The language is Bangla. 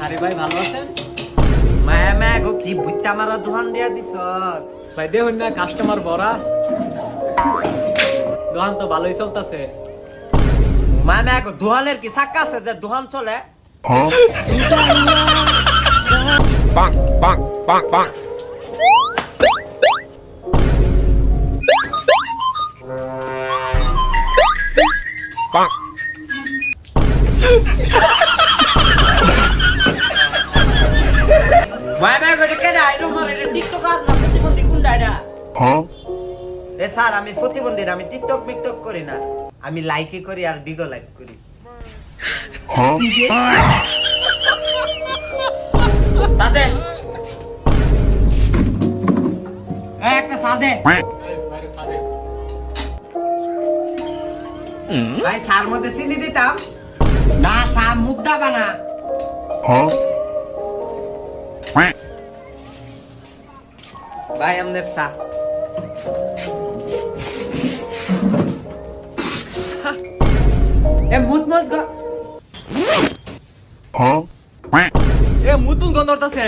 আরে ভাই ভালো আছেন? মায়া মায়া গো কি বুইতা মারা দোকান দিয়া দিছ। ভাই দেখুন না কাস্টমার ভরা, দোকান তো ভালোই চলতেছে। মায়া মায়া গো দোকানের কি চাক্কা আছে যে দোকান চলে? Bonk, bonk, bonk, bonk. Bonk. মায়া মায়া গো এটা কেডা? এটা মারে এটা টিকটক আর না প্রতিবন্ধী কোনটা এটা? এ স্যার আমি প্রতিবন্ধী না, আমি টিকটক মিকটক করি না, আমি লাইকই করি আর বিগো লাইক করি। সাদে একটা সাদে ভাই সার মধ্যে চিনি দিতাম না, সা মুখ দাবা না। ভাই আমাদের সা এ মুত মুত গো, এ মুতুন গন্ধ হতাছে।